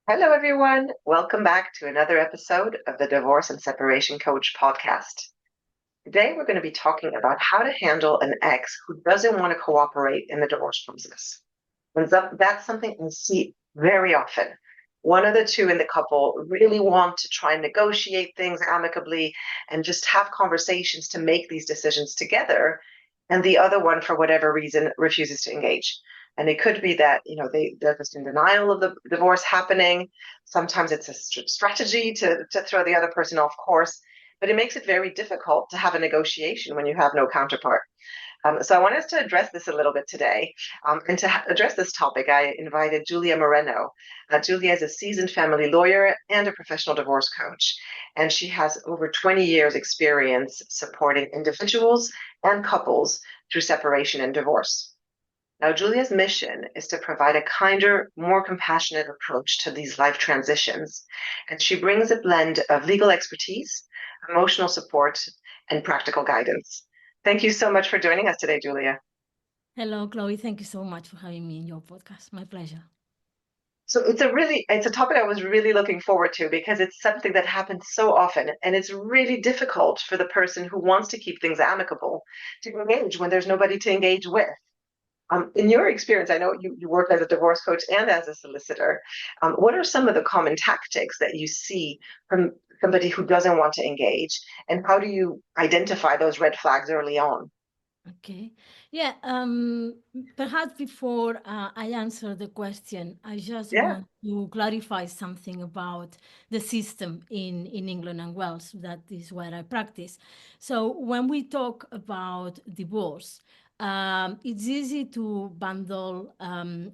Hello, everyone. Welcome back to another episode of the Divorce and Separation Coach podcast. Today, we're going to be talking about how to handle an ex who doesn't want to cooperate in the divorce process. And that's something I see very often. One of the two in the couple really want to try and negotiate things amicably and just have conversations to make these decisions together. And the other one, for whatever reason, refuses to engage. And it could be that, they're just in denial of the divorce happening. Sometimes it's a strategy to throw the other person off course, but it makes it very difficult to have a negotiation when you have no counterpart. So I want us to address this a little bit today. And to address this topic, I invited Julia Moreno. Julia is a seasoned family lawyer and a professional divorce coach, and she has over 20 years experience supporting individuals and couples through separation and divorce. Now, Julia's mission is to provide a kinder, more compassionate approach to these life transitions, and she brings a blend of legal expertise, emotional support, and practical guidance. Thank you so much for joining us today, Julia. Hello, Chloe. Thank you so much for having me in your podcast. My pleasure. So it's a topic I was really looking forward to because it's something that happens so often, and it's really difficult for the person who wants to keep things amicable to engage when there's nobody to engage with. In your experience, I know you work as a divorce coach and as a solicitor. What are some of the common tactics that you see from somebody who doesn't want to engage, and how do you identify those red flags early on? Okay. Yeah. Perhaps before I answer the question, I just Yeah. want to clarify something about the system in England and Wales. That is where I practice. So when we talk about divorce, it's easy to bundle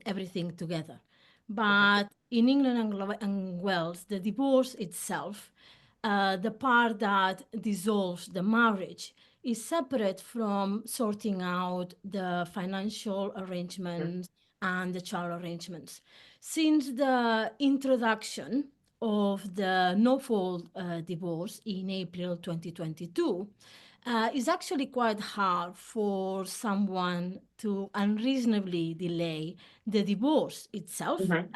everything together. But in England and Wales, the divorce itself, the part that dissolves the marriage, is separate from sorting out the financial Mhm. arrangements and the child arrangements. Since the introduction of the no fault divorce in April 2022, it's actually quite hard for someone to unreasonably delay the divorce itself Mhm.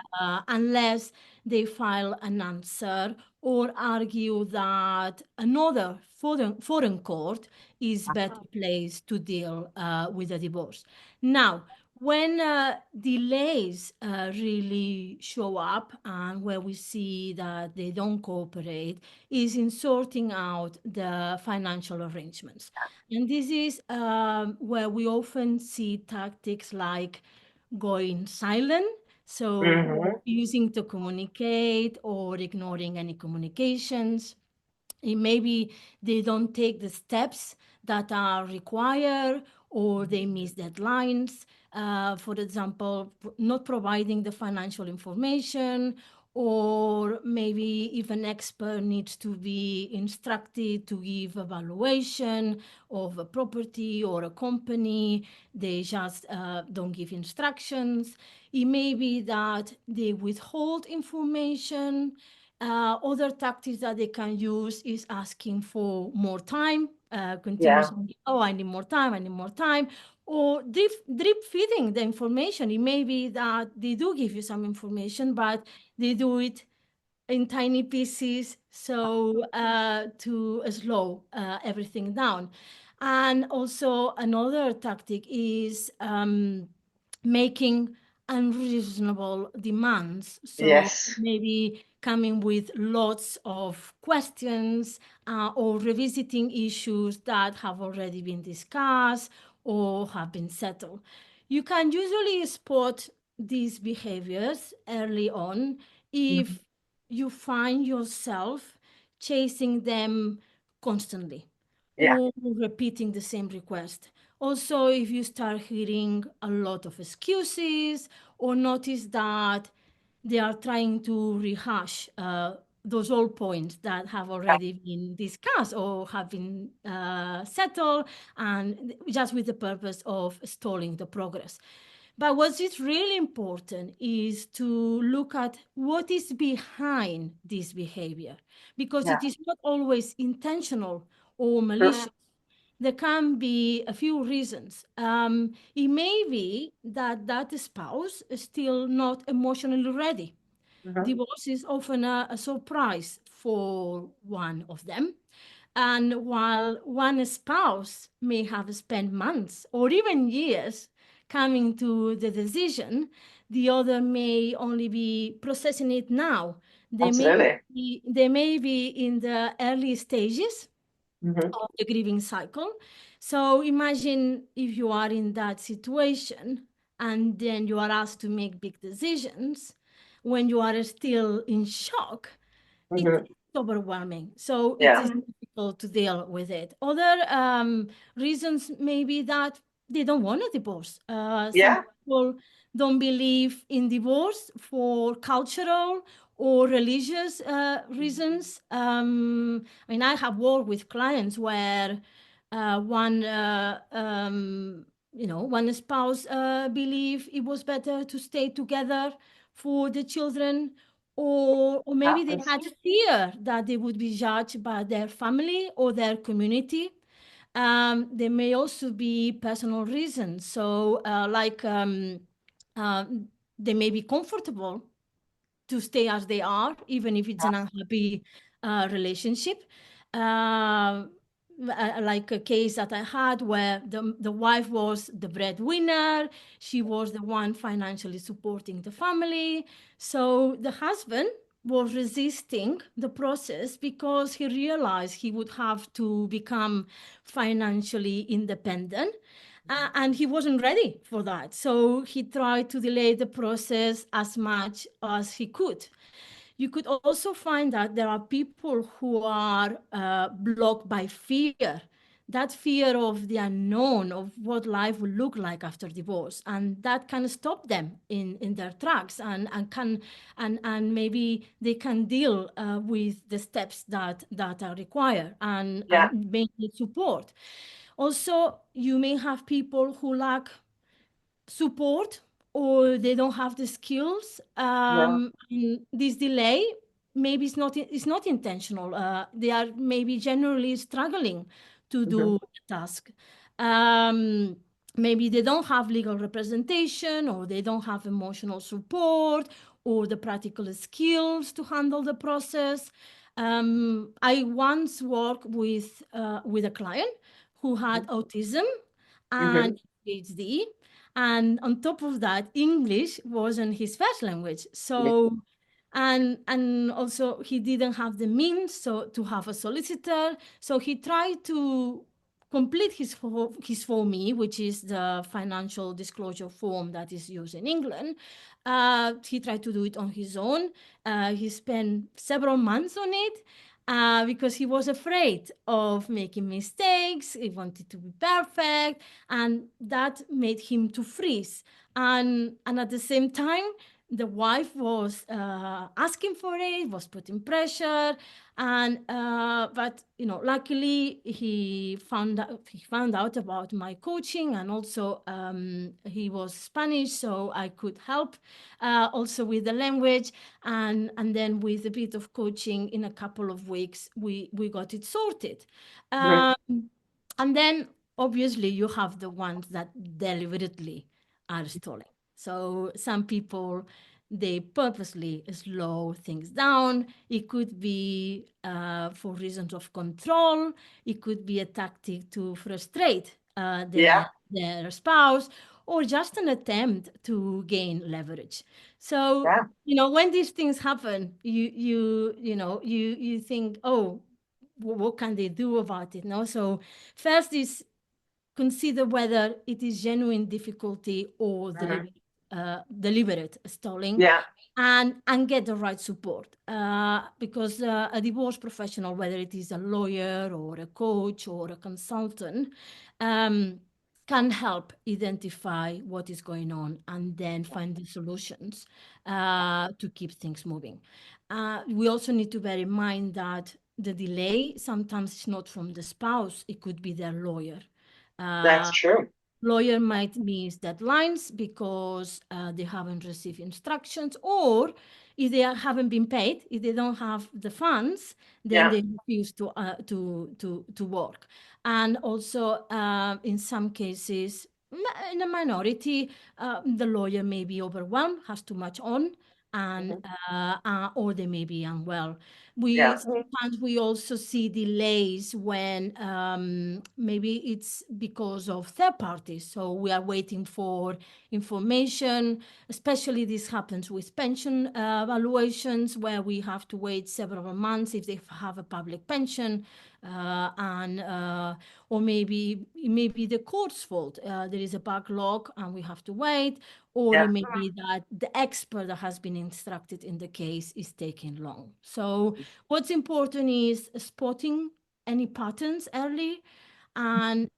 unless they file an answer or argue that another foreign court is better placed to deal with the divorce. Now, when delays really show up and where we see that they don't cooperate is in sorting out the financial arrangements. And this is where we often see tactics like going silent, so Mhm. using to communicate or ignoring any communications. Maybe they don't take the steps that are required or they miss deadlines. For example, not providing the financial information, or maybe if an expert needs to be instructed to give evaluation of a property or a company, they just don't give instructions. It may be that they withhold information. Other tactics that they can use is asking for more time, Yeah. continuously, oh, I need more time, I need more time, or drip feeding the information. It may be that they do give you some information, but they do it in tiny pieces so to slow everything down. And also another tactic is making unreasonable demands. So Yes. maybe coming with lots of questions or revisiting issues that have already been discussed or have been settled. You can usually spot these behaviors early on Mhm. if you find yourself chasing them constantly Yeah. or repeating the same request. Also, if you start hearing a lot of excuses or notice that they are trying to rehash those old points that have already been discussed or have been settled, and just with the purpose of stalling the progress. But what is really important is to look at what is behind this behavior, because Yeah. it is not always intentional or True. malicious. There can be a few reasons. It may be that that spouse is still not emotionally ready. Hmm. Divorce is often a surprise for one of them. And while one spouse may have spent months or even years coming to the decision, the other may only be processing it now. Absolutely. They may be in the early stages Hmm. of the grieving cycle. So imagine if you are in that situation and then you are asked to make big decisions when you are still in shock. It's Hmm. overwhelming. So it Yeah. is difficult to deal with it. Other reasons may be that they don't want a divorce. Some Yeah. people don't believe in divorce for cultural or religious reasons. I mean, I have worked with clients where one spouse believe it was better to stay together for the children, or maybe they Happens. had fear that they would be judged by their family or their community. There may also be personal reasons. So, uh, they may be comfortable to stay as they are, even if it's an unhappy relationship. Uh, like a case that I had where the wife was the breadwinner, she was the one financially supporting the family. So the husband was resisting the process because he realized he would have to become financially independent. And he wasn't ready for that. So he tried to delay the process as much as he could. You could also find that there are people who are blocked by fear, that fear of the unknown, of what life will look like after divorce. And that can stop them in their tracks, and maybe they can deal with the steps that are required, Yeah. and may need support. Also, you may have people who lack support or they don't have the skills. Yeah. And this delay maybe it's not intentional. They are maybe generally struggling to Hmm. do the task. Um, Maybe they don't have legal representation, or they don't have emotional support or the practical skills to handle the process. I once worked with a client who had autism and Hmm. PhD. And on top of that, English wasn't his first language. Yeah. So, and also he didn't have the means to have a solicitor. So he tried to complete his Form E, which is the financial disclosure form that is used in England. He tried to do it on his own. He spent several months on it because he was afraid of making mistakes. He wanted to be perfect, and that made him to freeze. And at the same time, the wife was asking for it, was putting pressure, and but luckily he found out about my coaching, and also he was Spanish, so I could help also with the language, and then with a bit of coaching in a couple of weeks we got it sorted. Hmm. um, and then obviously you have the ones that deliberately are stalling. So some people, they purposely slow things down. It could be for reasons of control. It could be a tactic to frustrate Yeah. their spouse, or just an attempt to gain leverage. So Yeah. when these things happen, you think, oh, what can they do about it? No, so first is consider whether it is genuine difficulty or Hmm. deliberate stalling, Yeah. and get the right support. Because a divorce professional, whether it is a lawyer or a coach or a consultant, um, can help identify what is going on and then find the solutions to keep things moving. We also need to bear in mind that the delay sometimes is not from the spouse, it could be their lawyer. That's Uh, true. Lawyer might miss deadlines because they haven't received instructions, or if they haven't been paid, if they don't have the funds, then Yeah. they refuse to work. And also, in some cases, in a minority, the lawyer may be overwhelmed, has too much on, and Mhm. or they may be unwell. Yeah. We sometimes we also see delays when maybe it's because of third parties. So we are waiting for information. Especially this happens with pension valuations, where we have to wait several months if they have a public pension, and or maybe it may be the court's fault. There is a backlog and we have to wait, or Yeah. it may be that the expert that has been instructed in the case is taking long. So what's important is spotting any patterns early, and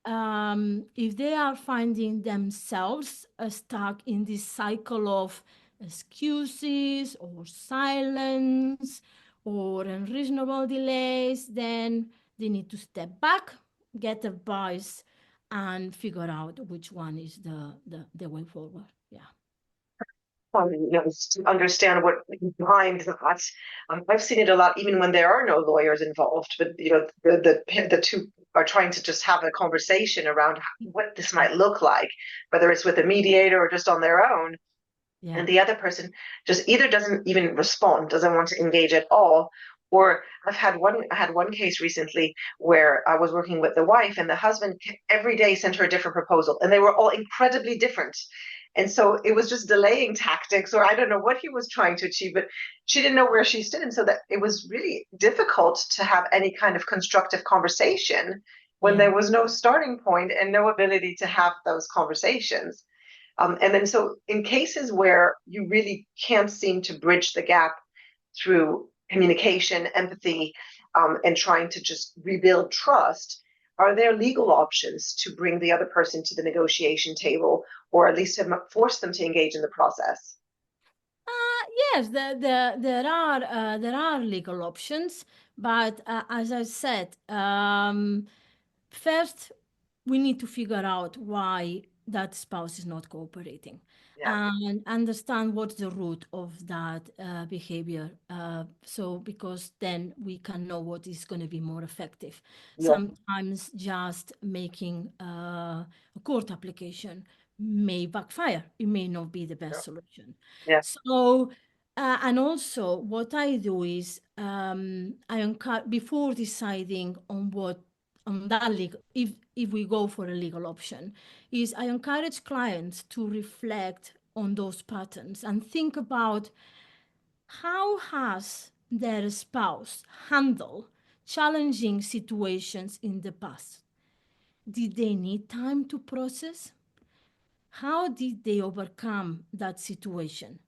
if they are finding themselves stuck in this cycle of excuses or silence or unreasonable delays, then they need to step back, get advice, and figure out which one is the way forward. Yeah. To understand what behind that. I've seen it a lot, even when there are no lawyers involved, but the two are trying to just have a conversation around what this Yeah. might look like, whether it's with a mediator or just on their own. Yeah. And the other person just either doesn't even respond, doesn't want to engage at all. Or I had one case recently where I was working with the wife, and the husband every day sent her a different proposal, and they were all incredibly different. And so it was just delaying tactics, or I don't know what he was trying to achieve, but she didn't know where she stood. And so that it was really difficult to have any kind of constructive conversation when Yeah. there was no starting point and no ability to have those conversations. And then, so in cases where you really can't seem to bridge the gap through communication, empathy, and trying to just rebuild trust, are there legal options to bring the other person to the negotiation table, or at least to force them to engage in the process? Yes, there are legal options, but as I said, first we need to figure out why that spouse is not cooperating Yeah, and understand what's the root of that behavior. So because then we can know what is going to be more effective. yeah, Sometimes just making a court application may backfire. It may not be the best solution. yeah, So, and also what I do is I encourage before deciding on what on that legal, if we go for a legal option, is I encourage clients to reflect on those patterns and think about how has their spouse handled challenging situations in the past. Did they need time to process? How did they overcome that situation?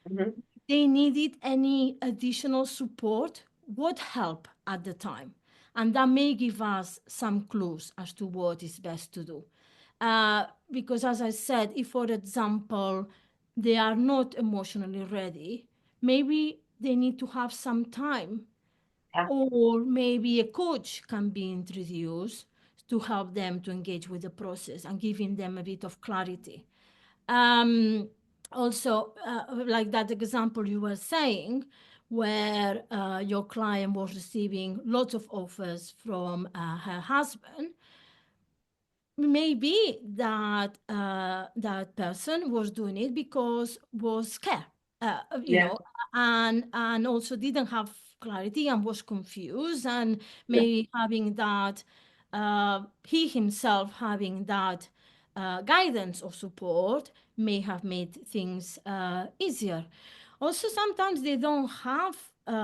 mhm, They needed any additional support, what help at the time? And that may give us some clues as to what is best to do. Because, as I said, if, for example, they are not emotionally ready, maybe they need to have some time, yeah, or maybe a coach can be introduced to help them to engage with the process and giving them a bit of clarity. Um, Also, like that example you were saying, where your client was receiving lots of offers from her husband, maybe that person was doing it because was scared, you yeah, know, and also didn't have clarity and was confused, and yeah, maybe having that he himself having that guidance or support may have made things easier. Also, sometimes they don't have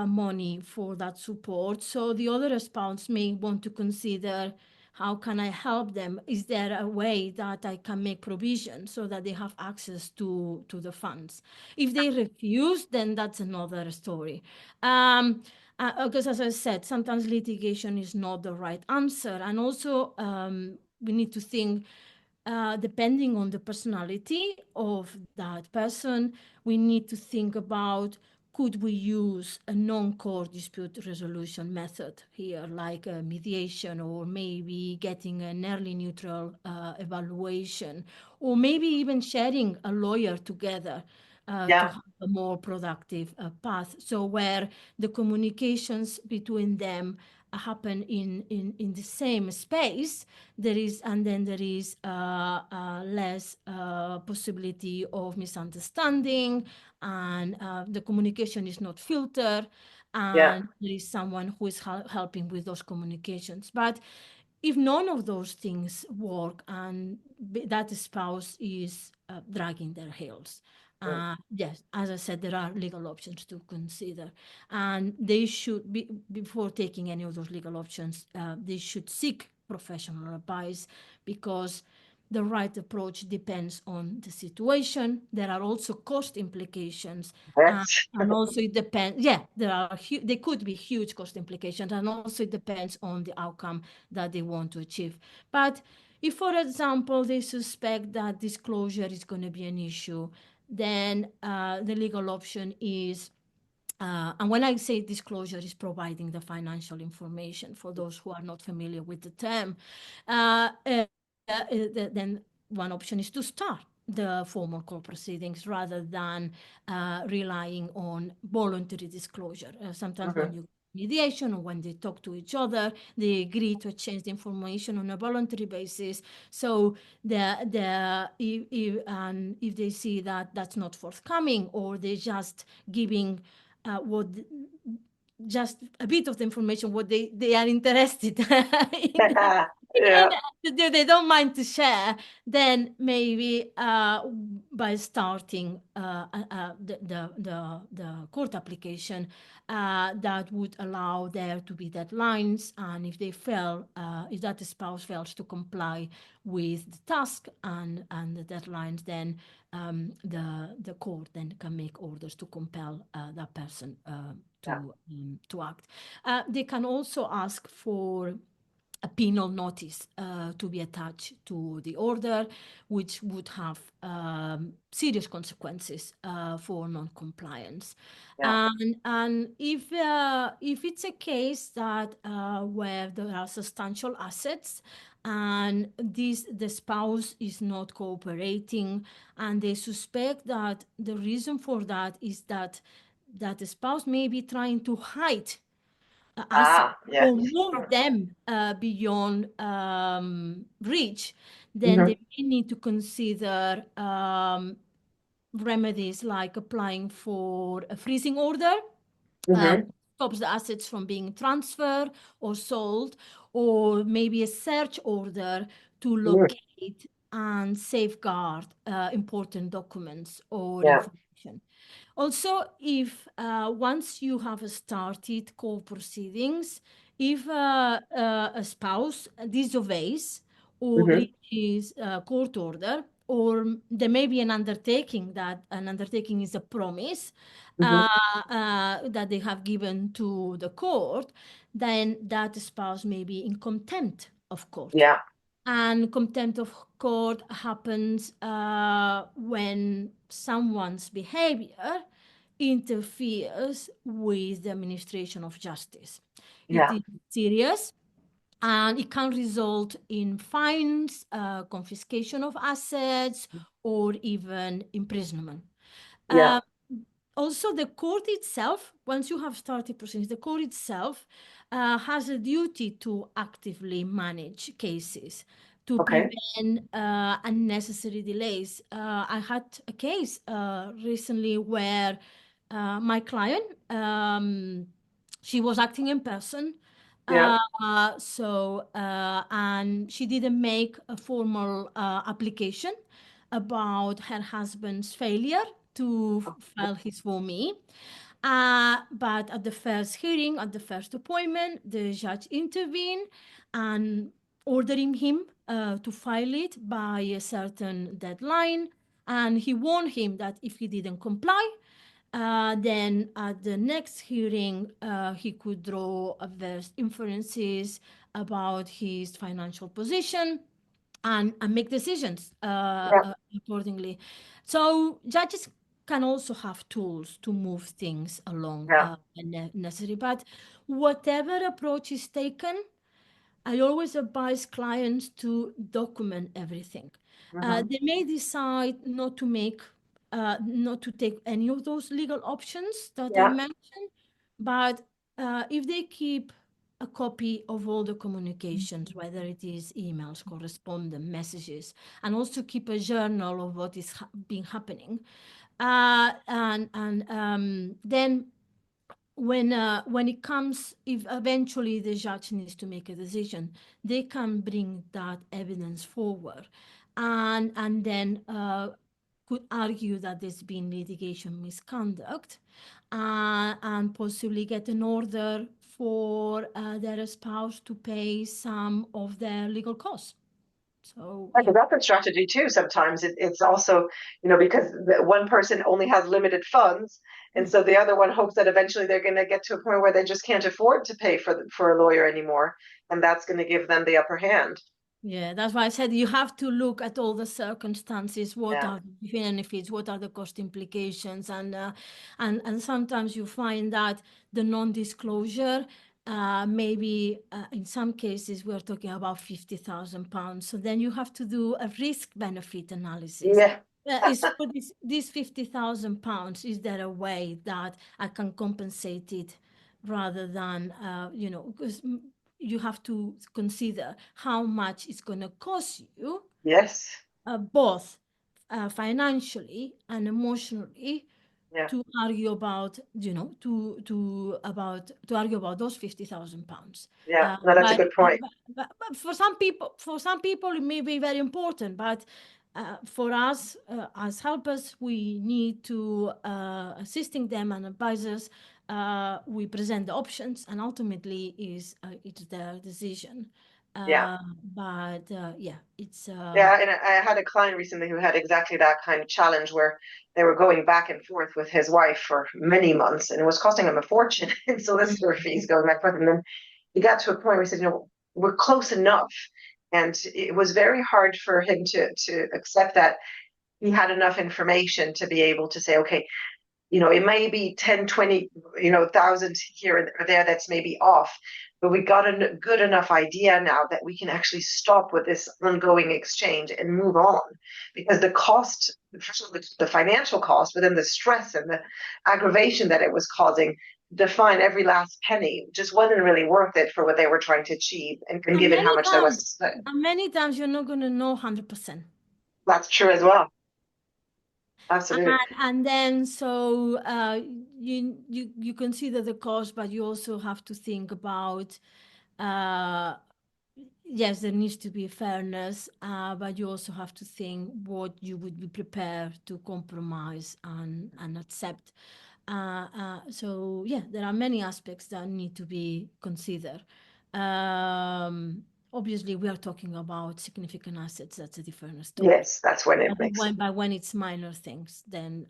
money for that support, so the other spouse may want to consider, how can I help them? Is there a way that I can make provision so that they have access to the funds? If they refuse, then that's another story. Because, as I said, sometimes litigation is not the right answer. And also, we need to think, depending on the personality of that person, we need to think about, could we use a non-court dispute resolution method here, like a mediation, or maybe getting an early neutral evaluation, or maybe even sharing a lawyer together to yeah, have a more productive path. So where the communications between them happen in the same space, there is and then there is less possibility of misunderstanding, and the communication is not filtered, Yeah. and there is someone who is helping with those communications. But if none of those things work and that spouse is dragging their heels, Mm. yes, as I said, there are legal options to consider, and they should be, before taking any of those legal options, they should seek professional advice, because the right approach depends on the situation. There are also cost implications, Yes. and also it depends. Yeah, there could be huge cost implications, and also it depends on the outcome that they want to achieve. But if, for example, they suspect that disclosure is going to be an issue, then the legal option is, and when I say disclosure, is providing the financial information for those who are not familiar with the term, then one option is to start the formal court proceedings rather than relying on voluntary disclosure. Sometimes when Hmm. you mediation or when they talk to each other, they agree to exchange the information on a voluntary basis. So if they see that that's not forthcoming, or they're just giving what just a bit of the information what they are interested in, and Yeah. they don't mind to share, then maybe by starting the court application, that would allow there to be deadlines, and if they fail, if that spouse fails to comply with the task and the deadlines, then the court then can make orders to compel that person Yeah. to act. They can also ask for a penal notice to be attached to the order, which would have serious consequences for non-compliance. Yeah. And if it's a case that where there are substantial assets and the spouse is not cooperating, and they suspect that the reason for that is that the spouse may be trying to hide assets Yes. or move them beyond reach, then Hmm. they may need to consider remedies like applying for a freezing order, Hmm. stops the assets from being transferred or sold, or maybe a search order to Hmm. locate and safeguard important documents or Yeah. information. Also, if once you have started court proceedings, if a spouse disobeys or Hmm. breaches a court order, or there may be an undertaking is a promise Hmm. that they have given to the court, then that spouse may be in contempt of court. Yeah. And contempt of court happens when someone's behavior interferes with the administration of justice. It Yeah. is serious, and it can result in fines, confiscation of assets, or even imprisonment. Yeah. Uh, Also, the court itself, once you have started proceedings, the court itself has a duty to actively manage cases to Okay. prevent unnecessary delays. I had a case recently where my client, she was acting in person. Yeah. And she didn't make a formal application about her husband's failure to file his for me. But at the first hearing, at the first appointment, the judge intervened and ordering him to file it by a certain deadline. And he warned him that if he didn't comply, then at the next hearing, he could draw adverse inferences about his financial position and make decisions Yeah. accordingly. So judges can also have tools to move things along Yeah. when necessary. But whatever approach is taken, I always advise clients to document everything. Hmm. They may decide not to take any of those legal options that I Yeah. mentioned, but if they keep a copy of all the communications, whether it is emails, correspondence, messages, and also keep a journal of what is been happening. And then when it comes, if eventually the judge needs to make a decision, they can bring that evidence forward, and then could argue that there's been litigation misconduct, and possibly get an order for their spouse to pay some of their legal costs. So Like yeah. that's a strategy too. Sometimes it's also, because the one person only has limited funds, and so the other one hopes that eventually they're going to get to a point where they just can't afford to pay for a lawyer anymore, and that's going to give them the upper hand. Yeah, that's why I said you have to look at all the circumstances. What Yeah. are the benefits? What are the cost implications? And sometimes you find that the non-disclosure, maybe in some cases we're talking about £50,000. So then you have to do a risk-benefit analysis. Yeah. Is for this £50,000, is there a way that I can compensate it rather than because you have to consider how much it's going to cost you, Yes. both financially and emotionally, Yeah. to argue about, to argue about those £50,000. Yeah. Uh, No, that's a but, good uh, point. but for some people, it may be very important. But for us as helpers, we need to assisting them and advisors. We present the options, and ultimately is it's their decision. Yeah. But yeah, it's Yeah, and I had a client recently who had exactly that kind of challenge where they were going back and forth with his wife for many months, and it was costing him a fortune in solicitor fees going back and forth. And then he got to a point where he said, we're close enough. And it was very hard for him to accept that he had enough information to be able to say, okay, it may be 10, 20, thousand here or there that's maybe off, but we got a good enough idea now that we can actually stop with this ongoing exchange and move on, because the cost, the financial cost, but then the stress and the aggravation that it was causing, define every last penny, just wasn't really worth it for what they were trying to achieve, and and given how many much there times, was. you're not going to know 100%. That's true as well. Absolutely. And then so you consider the cost, but you also have to think about, uh, yes, there needs to be fairness, but you also have to think what you would be prepared to compromise and accept. So yeah, there are many aspects that need to be considered. Obviously, we are talking about significant assets. That's a different story. Yes, that's when it But makes. when it's minor things, then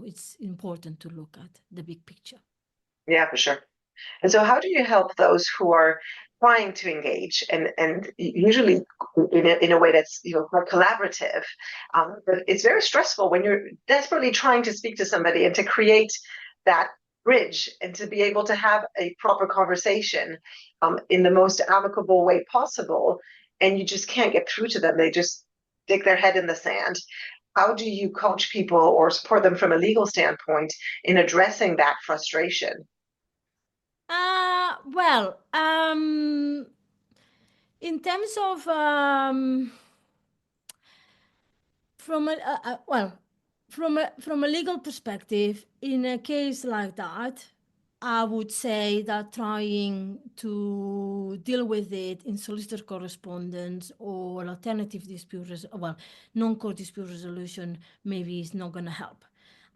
it's important to look at the big picture. Yeah, for sure. And so, how do you help those who are trying to engage, and usually in a way that's quite collaborative? But it's very stressful when you're desperately trying to speak to somebody and to create that bridge and to be able to have a proper conversation in the most amicable way possible, and you just can't get through to them. They just stick their head in the sand. How do you coach people or support them from a legal standpoint in addressing that frustration? Well, in terms of from a well, from a legal perspective, in a case like that, I would say that trying to deal with it in solicitor correspondence or alternative non-court dispute resolution maybe is not going to help.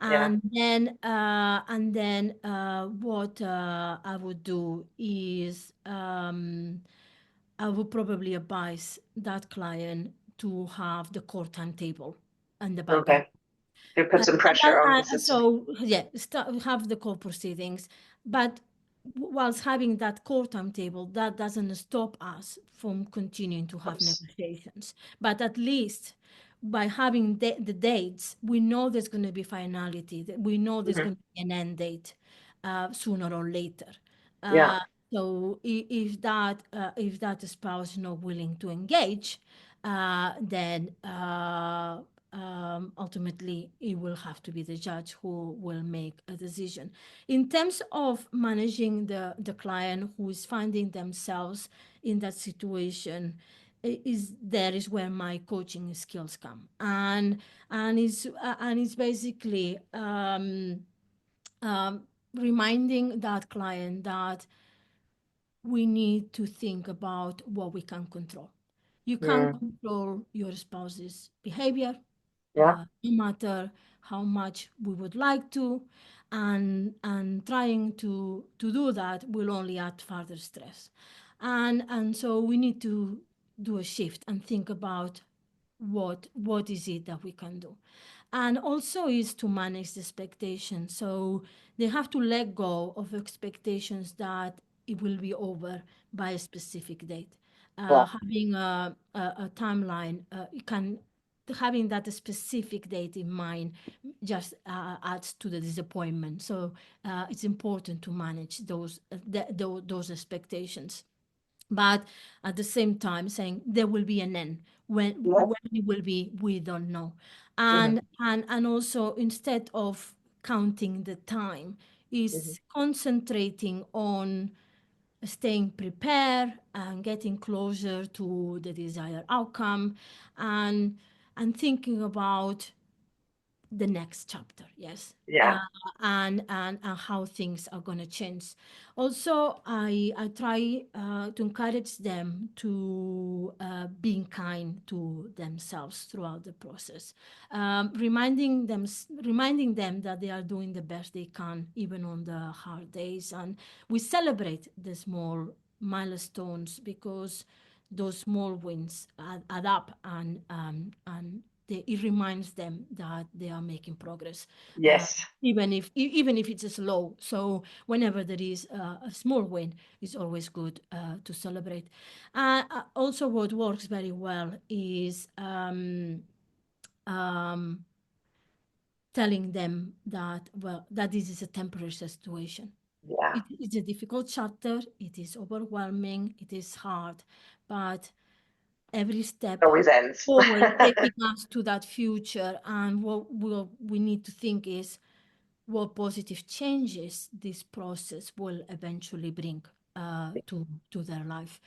Yeah. And then what I would do is I would probably advise that client to have the court timetable and the background. Okay. You put some pressure on the system. So yeah, have the court proceedings, but whilst having that court timetable, that doesn't stop us from continuing to have negotiations. But at least by having the dates, we know there's going to be finality. We know there's Hmm. going to be an end date sooner or later. Yeah. Uh, so if that spouse is not willing to engage, then ultimately it will have to be the judge who will make a decision. In terms of managing the client who is finding themselves in that situation, is where my coaching skills come, and it's basically um, reminding that client that we need to think about what we can control. You can't Mm. control your spouse's behavior, Yeah. no matter how much we would like to, and trying to do that will only add further stress, and so we need to do a shift and think about what is it that we can do, and also is to manage the expectations. So they have to let go of expectations that it will be over by a specific date. Yeah. Having a timeline, it can having that specific date in mind just adds to the disappointment. So it's important to manage those expectations, but at the same time saying there will be an end. Yeah. When it will be, we don't know. Hmm. And also, instead of counting the time, Hmm. is concentrating on staying prepared and getting closer to the desired outcome, and thinking about the next chapter. Yes. Yeah. And how things are going to change. Also, I try to encourage them to being kind to themselves throughout the process, reminding them that they are doing the best they can even on the hard days, and we celebrate the small milestones because those small wins add up, and it reminds them that they are making progress, uh, Yes. even if it's slow. So whenever there is a small win, it's always good to celebrate. Also, what works very well is um, telling them that, well, that this is a temporary situation. Yeah. It's a difficult chapter. It is overwhelming. It is hard, but every It step always ends. forward taking us to that future. And what we need to think is what positive changes this process will eventually bring to their life,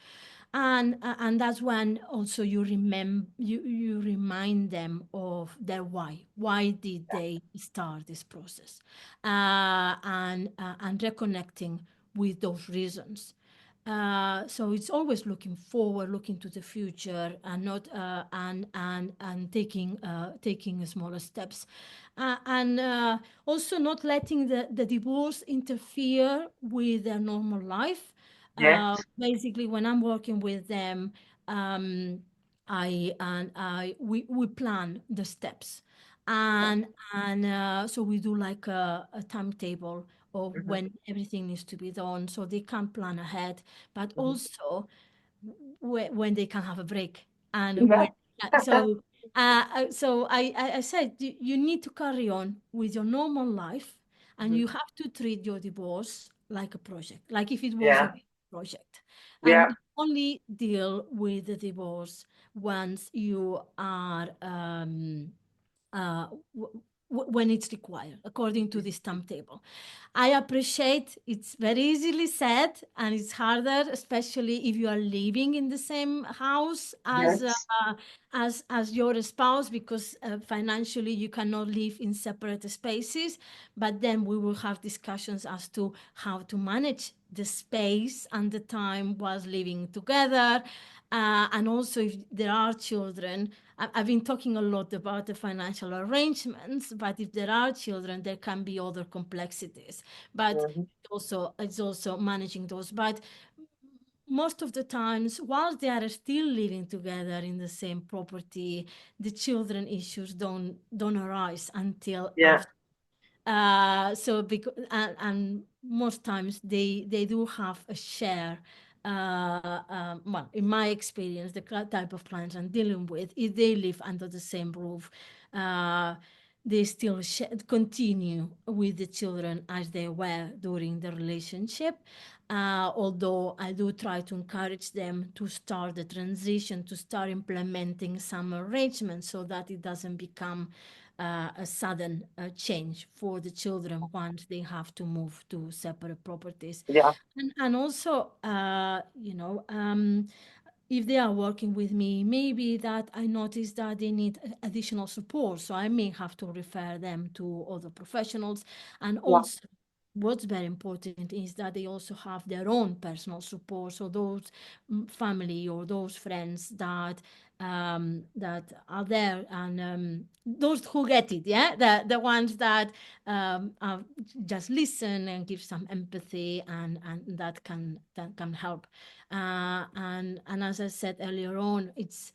and that's when also you remind them of their why did they start this process, and reconnecting with those reasons. So it's always looking forward, looking to the future, and not and taking smaller steps, and also not letting the divorce interfere with their normal life. Yes. Basically, when I'm working with them, um, we plan the steps, and so we do like a timetable of Hmm. when everything needs to be done, so they can plan ahead, but Hmm. also when they can have a break, and Yeah. when so I said you need to carry on with your normal life, and Hmm. you have to treat your divorce like a project, like if it was a Yeah. project, and Yeah. only deal with the divorce once you are uh, w- when it's required, according to this timetable. I appreciate it's very easily said, and it's harder, especially if you are living in the same house Yes. as your spouse, because financially you cannot live in separate spaces. But then we will have discussions as to how to manage the space and the time whilst living together. And also, if there are children, I've been talking a lot about the financial arrangements, but if there are children, there can be other complexities. But Hmm. it's also managing those. But most of the times, while they are still living together in the same property, the children issues don't arise until Yeah. after. So because and most times they do have a share. Well, in my experience, the type of clients I'm dealing with, if they live under the same roof, uh, they still continue with the children as they were during the relationship, Although I do try to encourage them to start the transition, to start implementing some arrangements so that it doesn't become a sudden change for the children once they have to move to separate properties. Yeah. And also, if they are working with me, maybe that I notice that they need additional support. So I may have to refer them to other professionals. And Yeah. also, what's very important is that they also have their own personal support. So those family or those friends that are there, and those who get it, yeah, the ones that just listen and give some empathy, and that can help. And as I said earlier on, it's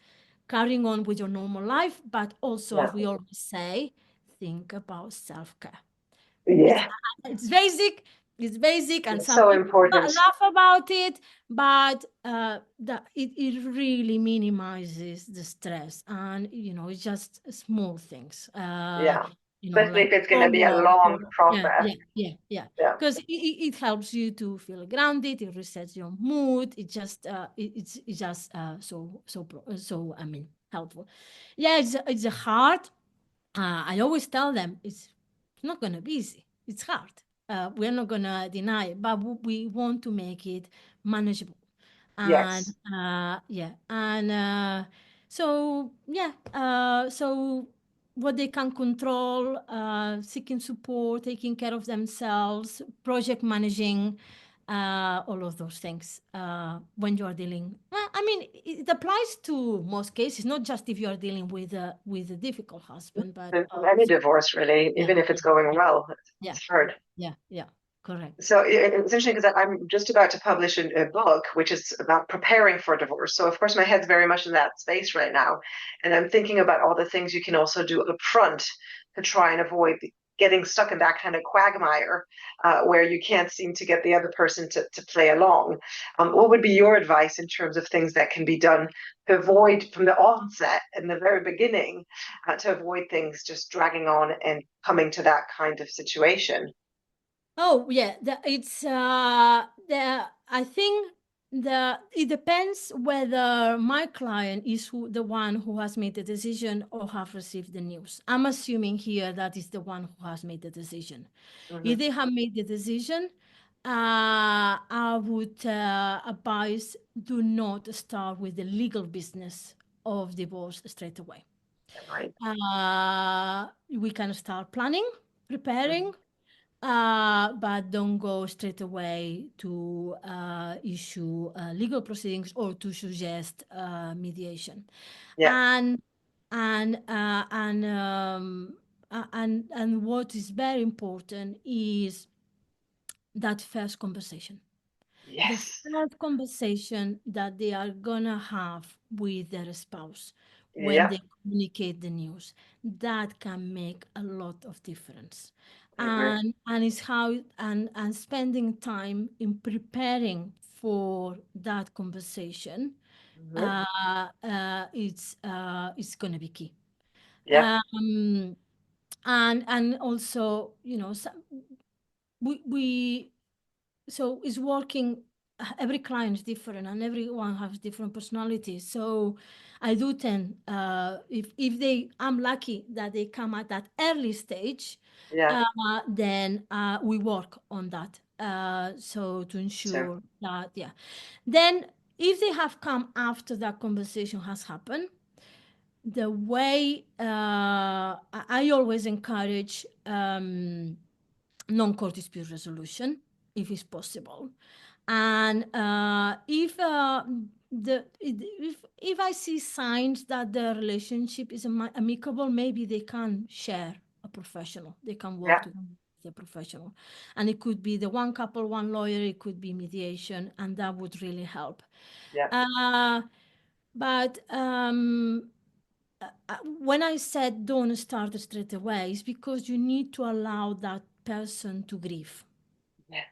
carrying on with your normal life, but also, Yeah. as we always say, think about self-care. It's Yeah. it's basic. It's basic, and It's some so people important. laugh about it, but it really minimizes the stress, and it's just small things. Yeah. Especially Like if it's going to your be a walk, long or yeah, process. yeah, yeah, yeah. Yeah. Because it helps you to feel grounded. It resets your mood. It's just so I mean helpful. Yeah, it's a hard. I always tell them it's not going to be easy. It's hard. We're not going to deny it, but we want to make it manageable. And Yes. yeah, and so what they can control, seeking support, taking care of themselves, project managing, all of those things when you are dealing. I mean, it applies to most cases, not just if you are dealing with a difficult husband, but And any divorce, really, yeah, even if yeah, it's going yeah, well, yeah, it's hard. yeah, yeah, correct. So it's interesting because I'm just about to publish a book, which is about preparing for divorce. So of course, my head's very much in that space right now, and I'm thinking about all the things you can also do up front to try and avoid getting stuck in that kind of quagmire where you can't seem to get the other person to play along. What would be your advice in terms of things that can be done to avoid from the onset in the very beginning to avoid things just dragging on and coming to that kind of situation? Oh yeah, I think it depends whether my client is the one who has made the decision or have received the news. I'm assuming here that is the one who has made the decision. If Hmm. they have made the decision, I would advise do not start with the legal business of divorce straight away. Right. We can start planning, preparing, Mhm. but don't go straight away to issue legal proceedings or to suggest mediation. Yeah. And and uh, and um, and what is very important is that first conversation, the Yes. first conversation that they are gonna have with their spouse when Yeah. they communicate the news, that can make a lot of difference. I agree. And it's how and spending time in preparing for that conversation, Hmm. it's gonna be key. Yeah. um and also, we so it's working. Every client is different and everyone has different personalities. So I do tend, if they I'm lucky that they come at that early stage, Yeah. then we work on that, so to So ensure that, yeah. Then if they have come after that conversation has happened, the way I always encourage non-court dispute resolution if it's possible. And if if I see signs that the relationship is amicable, maybe they can share a professional. They can work yeah. together with a professional, and it could be the one couple, one lawyer. It could be mediation, and that would really help. Yeah. Uh, but when I said don't start straight away, it's because you need to allow that person to grieve, Yeah.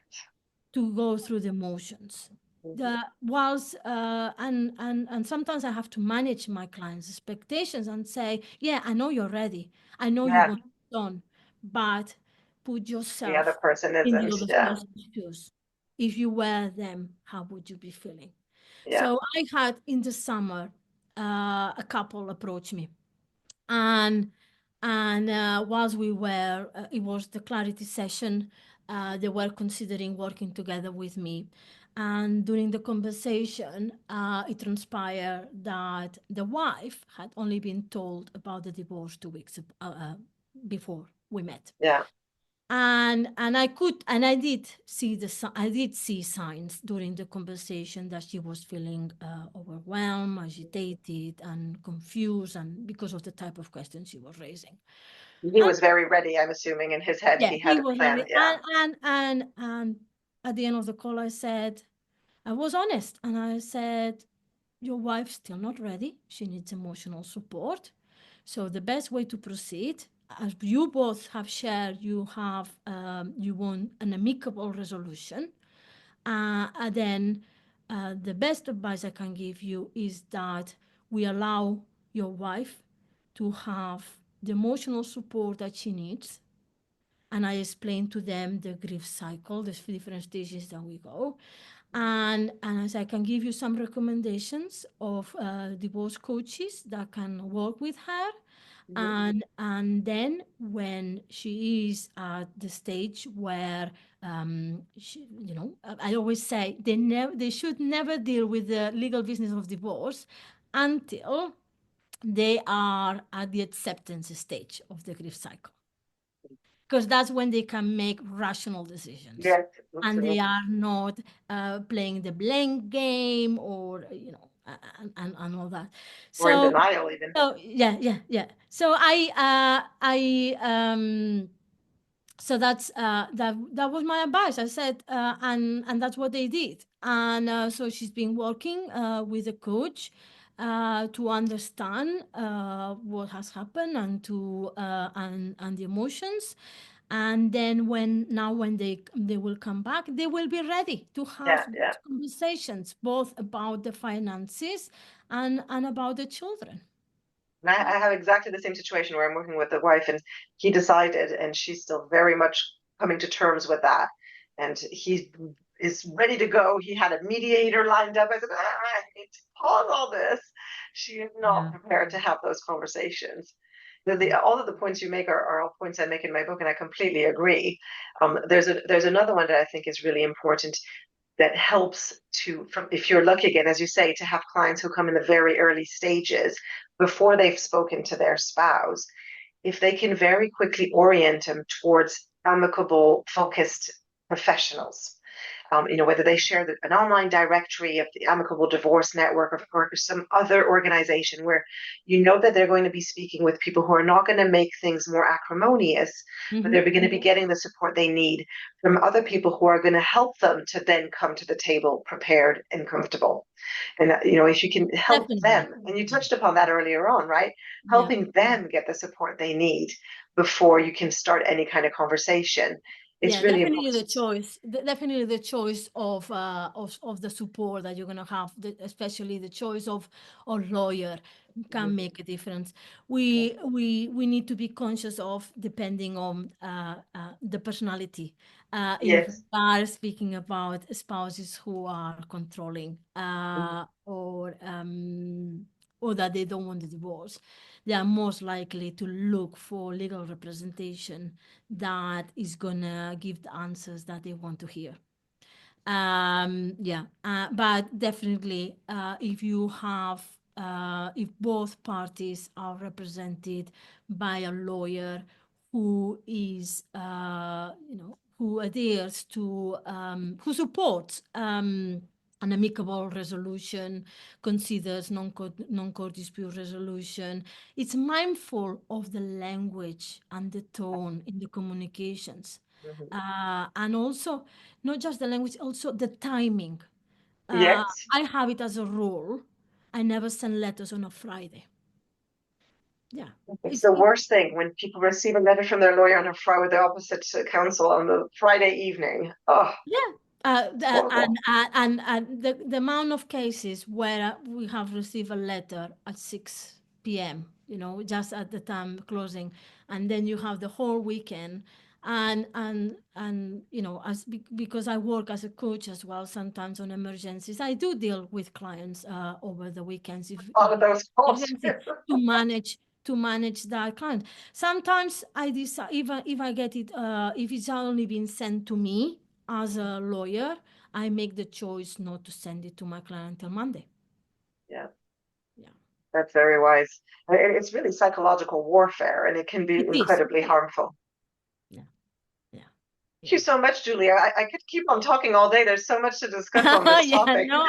to go through the motions. Mhm. The whilst and sometimes I have to manage my clients' expectations and say, yeah, I know you're ready. I know you Yeah. want it done, but put The other yourself person in the isn't. other Yeah. person's shoes. if you were them, how would you be feeling? Yeah. So I had in the summer a couple approach me, and whilst we were, it was the clarity session. They were considering working together with me, and during the conversation, it transpired that the wife had only been told about the divorce 2 weeks before we met, Yeah. and I could, and I did see I did see signs during the conversation that she was feeling overwhelmed, agitated, and confused, and because of the type of questions she was raising. He And was very ready, I'm assuming, in his head yeah, he had he a was plan. very, Yeah. and at the end of the call, I said, I was honest, and I said, your wife's still not ready. She needs emotional support. So the best way to proceed, as you both have shared, you want an amicable resolution. And then the best advice I can give you is that we allow your wife to have the emotional support that she needs, and I explain to them the grief cycle, the different stages that we go. And as I can give you some recommendations of divorce coaches that can work with her. Mhm. And then when she is at the stage where I always say they should never deal with the legal business of divorce until they are at the acceptance stage of the grief cycle, because that's when they can make rational decisions Yes, and they absolutely. are not playing the blame game, or and all that. Or in So denial, even. yeah. So so that was my advice. I said, and that's what they did. And so she's been working with a coach to understand what has happened, and to and the emotions. And then when they will come back, they will be ready to have Yeah, yeah. conversations both about the finances and about the children. And I have exactly the same situation where I'm working with a wife, and he decided, and she's still very much coming to terms with that. And he is ready to go. He had a mediator lined up. I said, I need to pause all this. She is not Yeah. prepared to have those conversations. All of the points you make are all points I make in my book, and I completely agree. There's another one that I think is really important that helps to, from, if you're lucky again, as you say, to have clients who come in the very early stages before they've spoken to their spouse, if they can very quickly orient them towards amicable, focused professionals. Whether they share an online directory of the Amicable Divorce Network, or some other organization where you know that they're going to be speaking with people who are not going to make things more acrimonious, but Mm-hmm. they're going to be getting the support they need from other people who are going to help them to then come to the table prepared and comfortable. And, if you can help Definitely. them, and you touched upon that earlier on, right? Yeah. Helping them get the support they need before you can start any kind of conversation. It's Yeah, really definitely the important. choice. Definitely the choice of the support that you're gonna have, especially the choice of lawyer can make a difference. We need to be conscious of, depending on the personality. If we Yes. are speaking about spouses who are controlling, or that they don't want the divorce, they are most likely to look for legal representation that is gonna give the answers that they want to hear. But definitely, if both parties are represented by a lawyer who is, who adheres to, who supports an amicable resolution, considers non-court dispute resolution, it's mindful of the language and the tone in the communications, Mhm. and also not just the language, also the timing. Yes. I have it as a rule. I never send letters on a Friday. Yeah. It's It's the it, worst thing when people receive a letter from their lawyer on a Friday with the opposite counsel on the Friday evening. Oh, yeah. horrible. And the amount of cases where we have received a letter at 6 p.m., just at the time closing, and then you have the whole weekend, And because I work as a coach as well, sometimes on emergencies I do deal with clients over the weekends All if of those calls. emergency, to manage that client. Sometimes I decide, if I get it, if it's only been sent to me as a lawyer, I make the choice not to send it to my client until Monday. Yeah, Yeah, that's very wise. It's really psychological warfare, and it can be it is. incredibly harmful. Yeah, yeah, Thank you yeah. so much, Julia. I could keep on talking all day. There's so much to discuss on this Yeah, topic. no.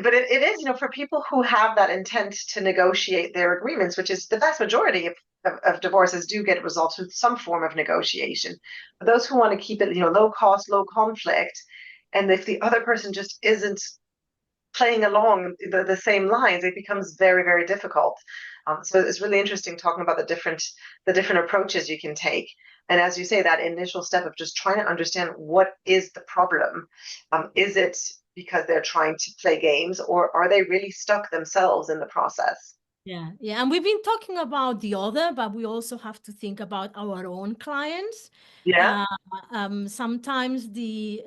But it is, for people who have that intent to negotiate their agreements, which is the vast majority of divorces do get resolved through some form of negotiation. But those who want to keep it, low cost, low conflict, and if the other person just isn't playing along the same lines, it becomes very, very difficult. So it's really interesting talking about the different approaches you can take. And as you say, that initial step of just trying to understand what is the problem. Is it because they're trying to play games, or are they really stuck themselves in the process? Yeah, yeah. And we've been talking about the other, but we also have to think about our own clients. Yeah. Uh, Sometimes the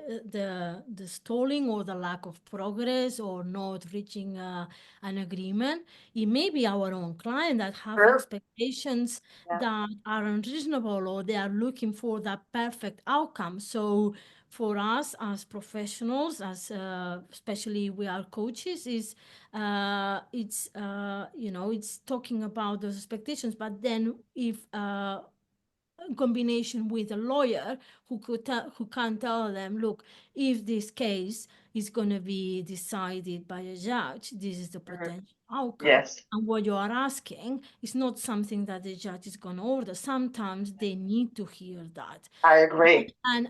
stalling or the lack of progress or not reaching an agreement, it may be our own client that have Sure. expectations Yeah. that are unreasonable, or they are looking for that perfect outcome. So for us as professionals, as especially we are coaches, is it's talking about those expectations, but then if in combination with a lawyer who can tell them, look, if this case is going to be decided by a judge, this is the Mhm. potential outcome. Yes, And what you are asking is not something that the judge is going to order. Sometimes they need to hear that. I agree. And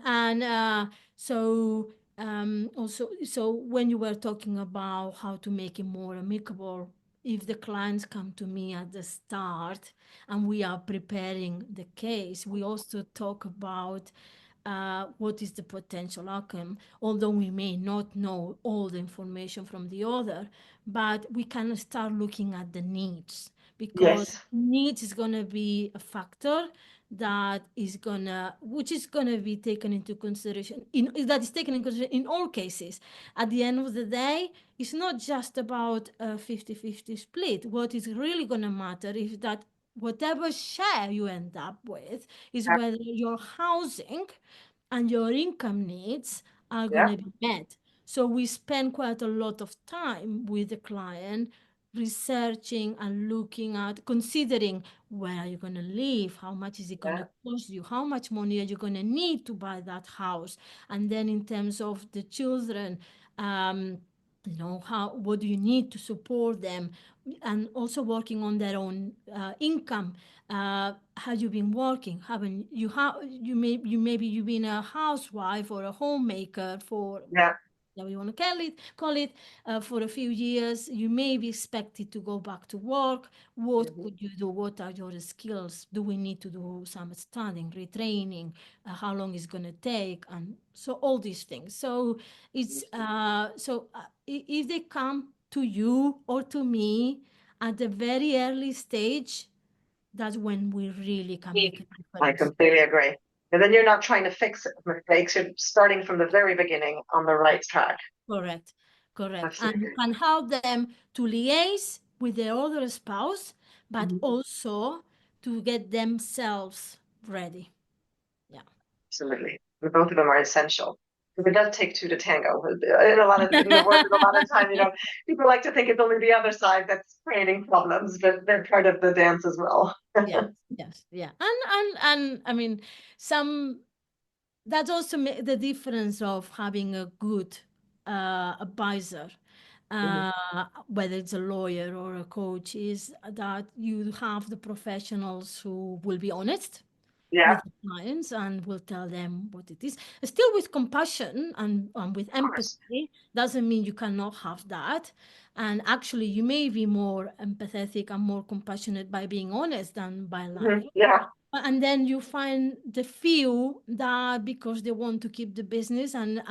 also, so when you were talking about how to make it more amicable, if the clients come to me at the start and we are preparing the case, we also talk about what is the potential outcome, although we may not know all the information from the other, but we can start looking at the needs, because Yes. needs is going to be a factor which is gonna be taken into consideration, that is taken into consideration in all cases. At the end of the day, it's not just about a 50-50 split. What is really gonna matter is that whatever share you end up with is whether your housing and your income needs are Yeah. gonna be met. So we spend quite a lot of time with the client researching and looking at, considering, where are you going to live, how much is it going Yeah. to cost you, how much money are you going to need to buy that house, and then in terms of the children, how, what do you need to support them, and also working on their own income. Have you been working? Haven't you? Maybe you've been a housewife or a homemaker for, Yeah. that we want to call it, for a few years. You may be expected to go back to work. What Mhm. could you do? What are your skills? Do we need to do some studying, retraining? How long is going to take? And so all these things. So if they come to you or to me at the very early stage, that's when we really can make a I difference. completely agree. And then you're not trying to fix mistakes. You're starting from the very beginning on the right track. Correct, correct. And you Absolutely. can help them to liaise with their other spouse, but Mhm. also to get themselves ready. Yeah. Absolutely. And both of them are essential. Because it does take two to tango. In the work, a lot of time, people like to think it's only the other side that's creating problems, but they're part of the dance as well. Yes, yes, yeah. And I mean, some that's also the difference of having a good advisor, Mhm. whether it's a lawyer or a coach, is that you have the professionals who will be honest Yeah, with the clients and will tell them what it is. Still with compassion and with of course. empathy. Doesn't mean you cannot have that. And actually, you may be more empathetic and more compassionate by being honest than by Mhm. lying. Yeah, And then you find the few that, because they want to keep the business, and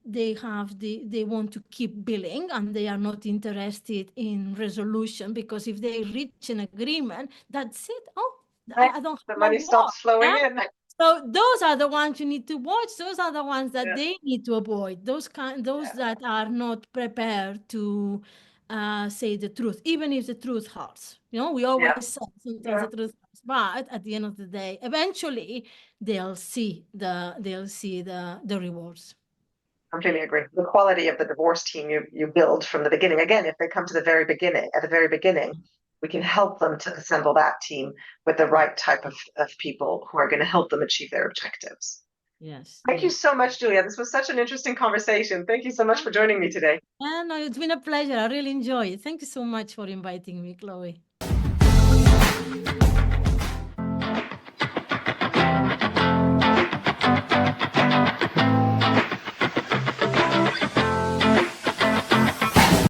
they want to keep billing, and they are not interested in resolution, because if they reach an agreement, that's it. Oh, I don't The have no money work. stops flowing Yeah. in. So those are the ones you need to watch. Those are the ones that Yeah, they need to avoid. Those yeah, that are not prepared to say the truth, even if the truth hurts. We always yeah, say sometimes yeah. the truth hurts, but at the end of the day, eventually they'll see the rewards. Completely agree. The quality of the divorce team you build from the beginning. Again, if they come to the very beginning, at the very beginning, we can help them to assemble that team with the Yeah. right type of people who are going to help them achieve their objectives. Yes. Thank you Yes. so much, Julia. This was such an interesting conversation. Thank you so much for joining me today. And it's been a pleasure. I really enjoy it. Thank you so much for inviting me, Chloe.